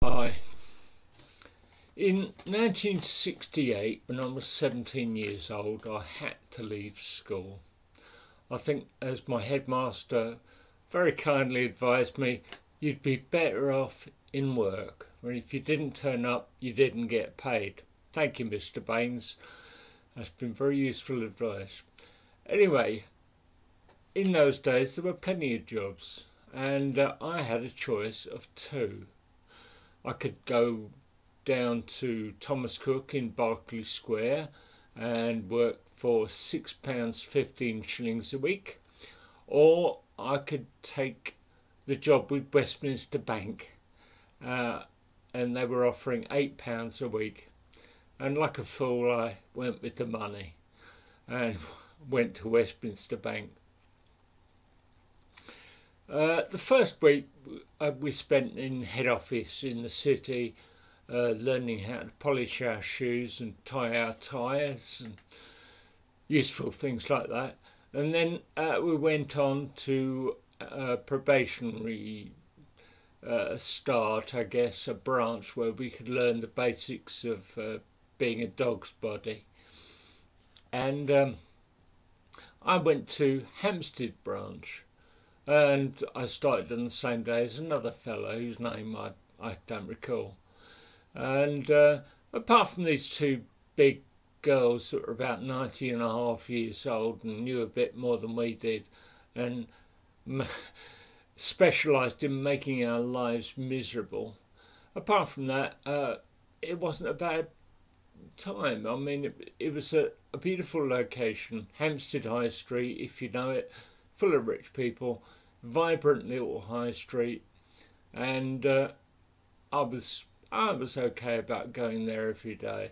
Hi. In 1968, when I was 17 years old, I had to leave school. I think, as my headmaster very kindly advised me, you'd be better off in work. And if you didn't turn up, you didn't get paid. Thank you, Mr. Baines. That's been very useful advice. Anyway, in those days, there were plenty of jobs, and I had a choice of two. I could go down to Thomas Cook in Berkeley Square and work for £6 15 a week, or I could take the job with Westminster Bank, and they were offering £8 a week, and like a fool I went with the money and went to Westminster Bank. The first week we spent in head office in the city, learning how to polish our shoes and tie our ties and useful things like that. And then we went on to probationary start, I guess, a branch where we could learn the basics of being a dog's body. And I went to Hampstead branch. And I started on the same day as another fellow whose name I don't recall. And apart from these two big girls that were about 90 and a half years old and knew a bit more than we did, and specialised in making our lives miserable, apart from that, it wasn't a bad time. I mean, it was a beautiful location, Hampstead High Street, if you know it, full of rich people, vibrant little high street, and I was okay about going there every day.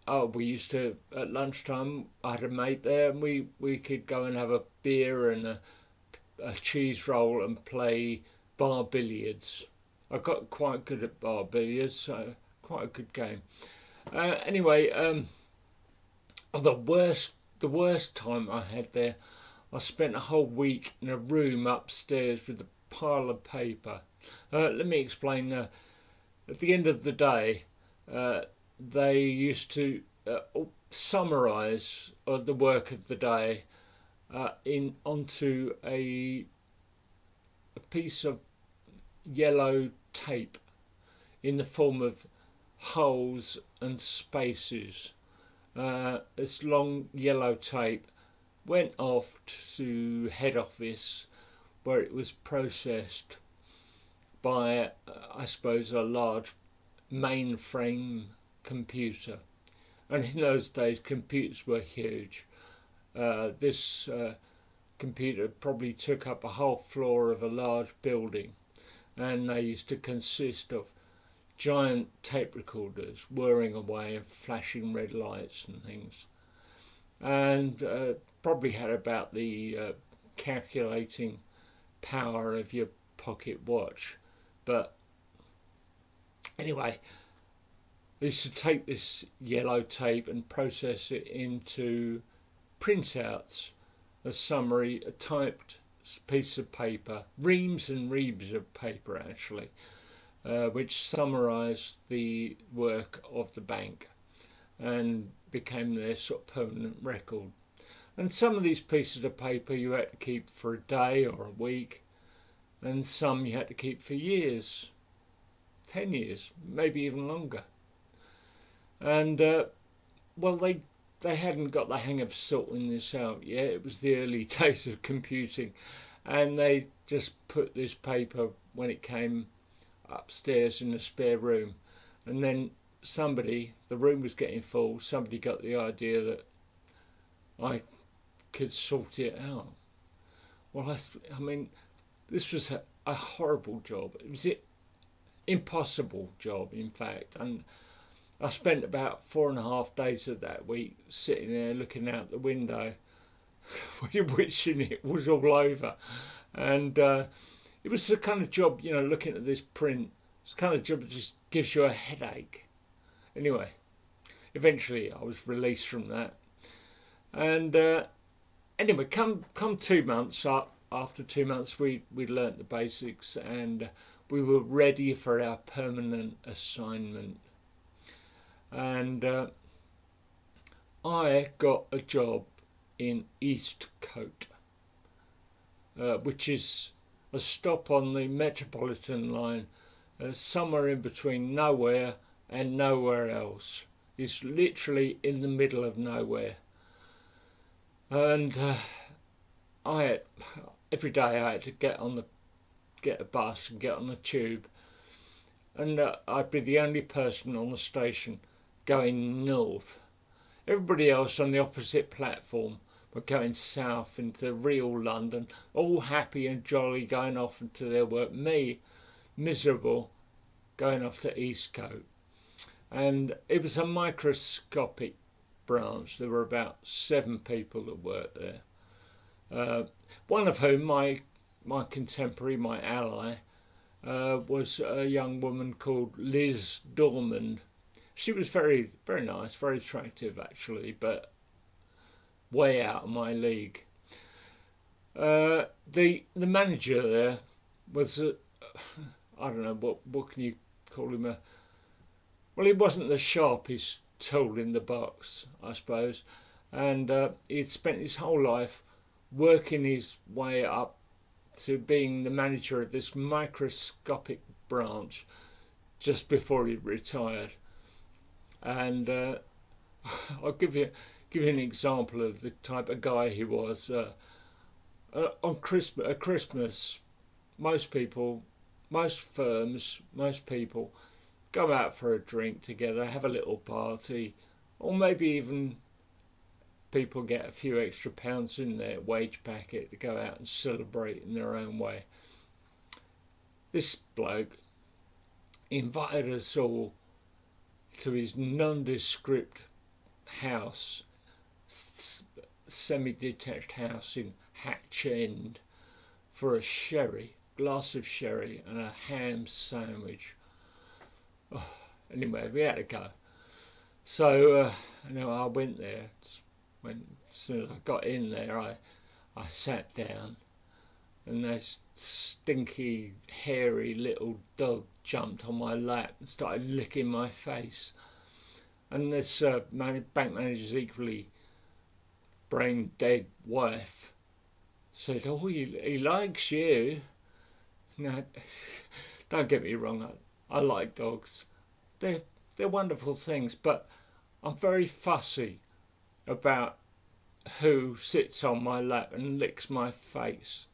We used to, at lunchtime, I had a mate there, and we could go and have a beer and a cheese roll and play bar billiards. I got quite good at bar billiards, so quite a good game. Anyway, the worst time I had there, I spent a whole week in a room upstairs with a pile of paper. Let me explain. At the end of the day, they used to summarise the work of the day onto a piece of yellow tape in the form of holes and spaces. This long yellow tape went off to head office, where it was processed by, I suppose, a large mainframe computer. And in those days, computers were huge. This computer probably took up a whole floor of a large building, and they used to consist of giant tape recorders whirring away and flashing red lights and things, and probably had about the calculating power of your pocket watch. But anyway, they used to take this yellow tape and process it into printouts, a summary, a typed piece of paper, reams and reams of paper actually, which summarised the work of the bank and became their sort of permanent record. And some of these pieces of paper you had to keep for a day or a week, and some you had to keep for years, 10 years, maybe even longer. And well, they hadn't got the hang of sorting this out yet. It was the early days of computing, and they just put this paper, when it came, upstairs in a spare room. And then somebody, the room was getting full, somebody got the idea that I could sort it out. Well, I mean, this was a horrible job. It was an impossible job, in fact. And I spent about 4.5 days of that week sitting there looking out the window, wishing it was all over. And it was the kind of job, you know, looking at this print, it's the kind of job that just gives you a headache. Anyway, eventually I was released from that. And anyway, come 2 months up, after 2 months we learnt the basics, and we were ready for our permanent assignment. And I got a job in Eastcote, which is a stop on the Metropolitan line, somewhere in between nowhere and nowhere else. It's literally in the middle of nowhere. And every day I had to get a bus and get on the tube, and I'd be the only person on the station going north. Everybody else on the opposite platform were going south into real London, all happy and jolly going off into their work. Me, miserable, going off to Eastcote. And it was a microscopic branch. There were about 7 people that worked there. One of whom, my contemporary, my ally, was a young woman called Liz Dormond. She was very, very nice, very attractive actually, but way out of my league. The manager there was, I don't know, what can you call him? Well, he wasn't the sharpest tool in the box, I suppose, and he'd spent his whole life working his way up to being the manager of this microscopic branch just before he retired. And I'll give you an example of the type of guy he was. On Christmas, most people, most firms, most people go out for a drink together, have a little party, or maybe even people get a few extra pounds in their wage packet to go out and celebrate in their own way. This bloke invited us all to his nondescript house, semi-detached house in Hatch End, for a glass of sherry and a ham sandwich. Oh, anyway, we had to go. So I went there. As soon as I got in there, I sat down, and this stinky, hairy little dog jumped on my lap and started licking my face. And this bank manager's equally brain-dead wife said, "Oh, he likes you." No, don't get me wrong, I like dogs. They're wonderful things, but I'm very fussy about who sits on my lap and licks my face.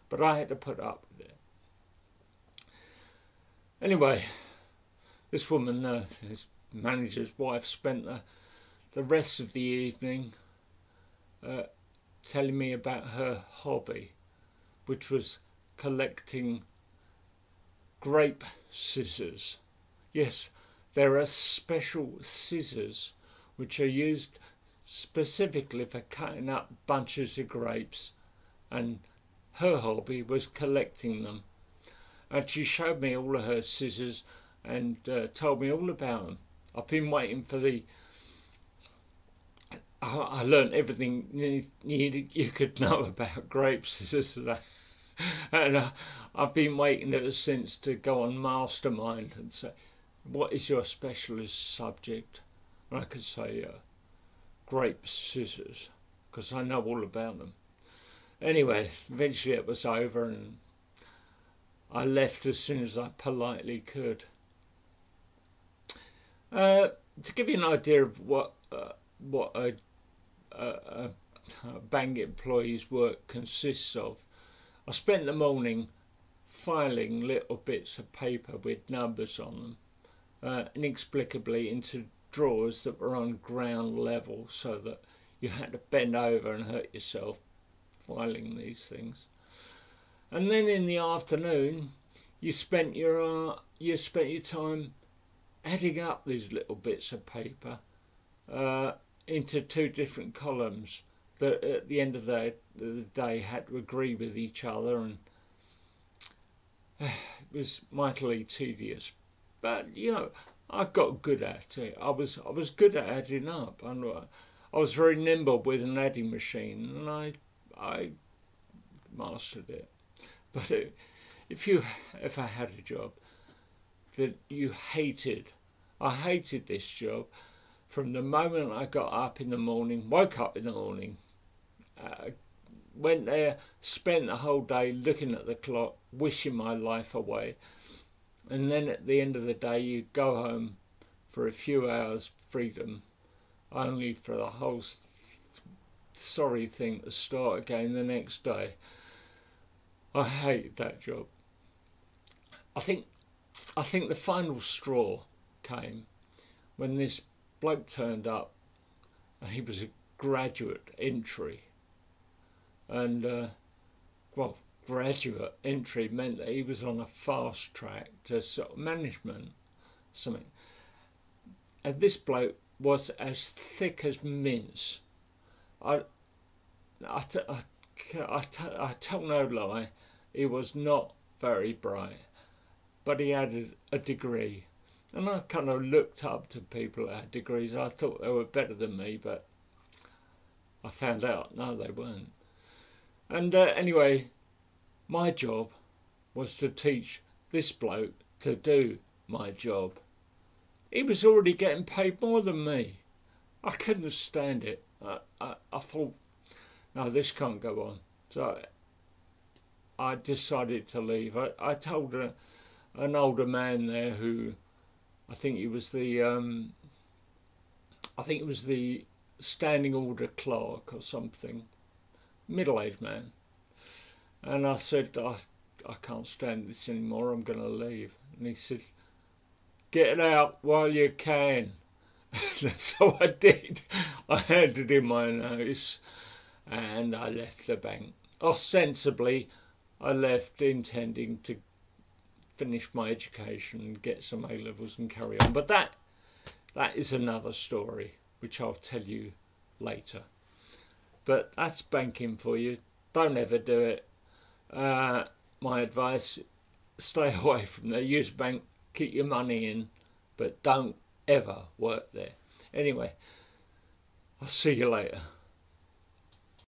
But I had to put up with it. Anyway, this woman, this manager's wife, spent the rest of the evening telling me about her hobby, which was collecting grape scissors. Yes, there are special scissors which are used specifically for cutting up bunches of grapes, and her hobby was collecting them. And she showed me all of her scissors and told me all about them. I've been waiting for I learned everything you could know about grape scissors today. And I've been waiting ever since to go on Mastermind and say, "What is your specialist subject?" And I could say grape scissors, because I know all about them. Anyway, eventually it was over, and I left as soon as I politely could. To give you an idea of what a bank employee's work consists of, I spent the morning filing little bits of paper with numbers on them, inexplicably into drawers that were on ground level, so that you had to bend over and hurt yourself filing these things. And then in the afternoon, you spent your time adding up these little bits of paper into 2 different columns that at the end of the day had to agree with each other, and it was mightily tedious. But I got good at it. I was good at adding up, and I was very nimble with an adding machine, and I mastered it. But if you ever had a job that you hated, I hated this job from the moment I got up in the morning, woke up in the morning, went there, spent the whole day looking at the clock, wishing my life away, and then at the end of the day you go home for a few hours freedom, only for the whole sorry thing to start again the next day. I hated that job. I think the final straw came when this bloke turned up, and he was a graduate entry, and graduate entry meant that he was on a fast track to sort of management, something. And this bloke was as thick as mince. I tell no lie, he was not very bright, but he had a degree. And I kind of looked up to people that had degrees. I thought they were better than me, but I found out, no, they weren't. And anyway, my job was to teach this bloke to do my job. He was already getting paid more than me. I couldn't stand it. I thought, no, this can't go on. So I decided to leave. I told an older man there who, I think he was the standing order clerk or something, middle-aged man. And I said, I can't stand this anymore, I'm going to leave. And he said, get out while you can. So I did. I handed him my notice and I left the bank. Ostensibly, I left intending to finish my education and get some A-levels and carry on. But that is another story, which I'll tell you later. But that's banking for you. Don't ever do it. My advice, stay away from there. Use bank, keep your money in, but don't ever work there. Anyway, I'll see you later.